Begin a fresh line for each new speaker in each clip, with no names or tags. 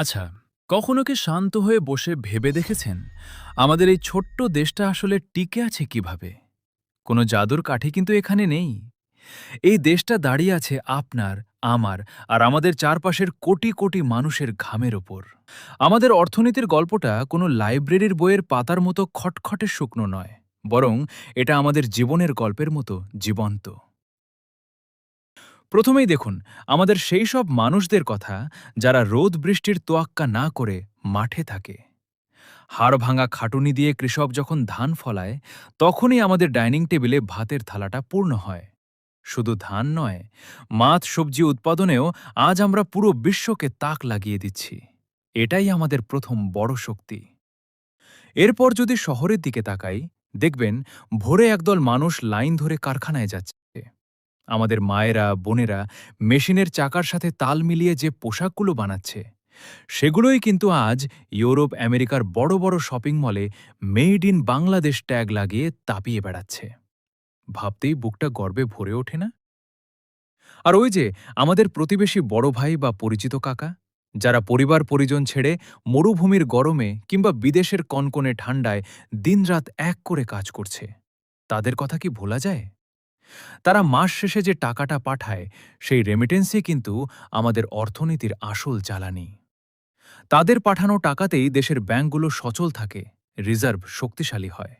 আচ্ছা, কখনো কি শান্ত হয়ে বসে ভেবে দেখেছেন আমাদের এই ছোট্ট দেশটা আসলে টিকে আছে কিভাবে? কোনো জাদুর কাঠি কিন্তু এখানে নেই। এই দেশটা দাঁড়িয়ে আছে আপনার, আমার আর আমাদের চারপাশের কোটি কোটি মানুষের ঘামের ওপর। আমাদের অর্থনীতির গল্পটা কোনো লাইব্রেরির বইয়ের পাতার মতো খটখটে শুকনো নয়, বরং এটা আমাদের জীবনের গল্পের মতো জীবন্ত। প্রথমেই দেখুন আমাদের সেই সব মানুষদের কথা যারা রোদ বৃষ্টির তোয়াক্কা না করে মাঠে থাকে। হাড় ভাঙা খাটুনি দিয়ে কৃষক যখন ধান ফলায়, তখনই আমাদের ডাইনিং টেবিলে ভাতের থালাটা পূর্ণ হয়। শুধু ধান নয়, মাছ সবজি উৎপাদনেও আজ আমরা পুরো বিশ্বকে তাক লাগিয়ে দিচ্ছি। এটাই আমাদের প্রথম বড় শক্তি। এরপর যদি শহরের দিকে তাকাই, দেখবেন ভোরে একদল মানুষ লাইন ধরে কারখানায় যাচ্ছে। আমাদের মায়েরা বোনেরা মেশিনের চাকার সাথে তাল মিলিয়ে যে পোশাকগুলো বানাচ্ছে, সেগুলোই কিন্তু আজ ইউরোপ আমেরিকার বড় বড় শপিং মলে মেড ইন বাংলাদেশ ট্যাগ লাগিয়ে তাপিয়ে বেড়াচ্ছে। ভাবতেই বুকটা গর্বে ভরে ওঠে না? আর ওই যে আমাদের প্রতিবেশী বড় ভাই বা পরিচিত কাকা, যারা পরিবার পরিজন ছেড়ে মরুভূমির গরমে কিংবা বিদেশের কনকনে ঠান্ডায় দিনরাত এক করে কাজ করছে, তাদের কথা কি ভোলা যায়? তারা মাস শেষে যে টাকাটা পাঠায়, সেই রেমিটেন্সই কিন্তু আমাদের অর্থনীতির আসল জ্বালানি। তাদের পাঠানো টাকাতেই দেশের ব্যাংকগুলো সচল থাকে, রিজার্ভ শক্তিশালী হয়।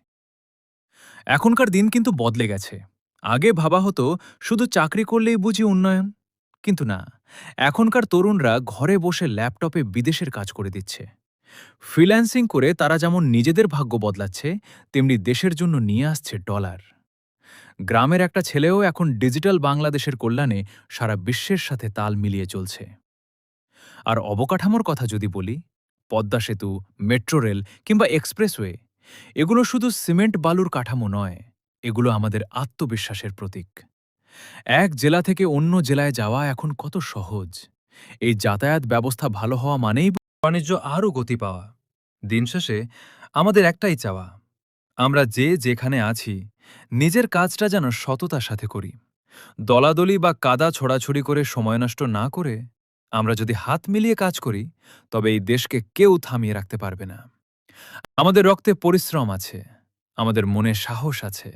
এখনকার দিন কিন্তু বদলে গেছে। আগে ভাবা হতো শুধু চাকরি করলেই বুঝি উন্নয়ন, কিন্তু না। এখনকার তরুণরা ঘরে বসে ল্যাপটপে বিদেশের কাজ করে দিচ্ছে। ফ্রিল্যান্সিং করে তারা যেমন নিজেদের ভাগ্য বদলাচ্ছে, তেমনি দেশের জন্য নিয়ে আসছে ডলার। গ্রামের একটা ছেলেও এখন ডিজিটাল বাংলাদেশের কল্যাণে সারা বিশ্বের সাথে তাল মিলিয়ে চলছে। আর অবকাঠামোর কথা যদি বলি, পদ্মা সেতু, মেট্রো রেল কিংবা এক্সপ্রেসওয়ে, এগুলো শুধু সিমেন্ট বালুর কাঠামো নয়, এগুলো আমাদের আত্মবিশ্বাসের প্রতীক। এক জেলা থেকে অন্য জেলায় যাওয়া এখন কত সহজ। এই যাতায়াত ব্যবস্থা ভালো হওয়া মানেই বাণিজ্য আরও গতি পাওয়া। দিন শেষে আমাদের একটাই চাওয়া, আমরা যে যেখানে আছি নিজের কাজটা যেন সততার সাথে করি। দলাদলি বা কাদা ছোড়াছুড়ি করে সময় নষ্ট না করে আমরা যদি হাত মিলিয়ে কাজ করি, তবে এই দেশকে কেউ থামিয়ে রাখতে পারবে না। আমাদের রক্তে পরিশ্রম আছে, আমাদের মনে সাহস আছে।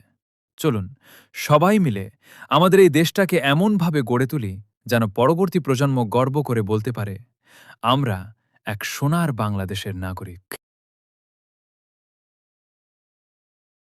চলুন সবাই মিলে আমাদের এই দেশটাকে এমনভাবে গড়ে তুলি যেন পরবর্তী প্রজন্ম গর্ব করে বলতে পারে, আমরা এক সোনার বাংলাদেশের নাগরিক।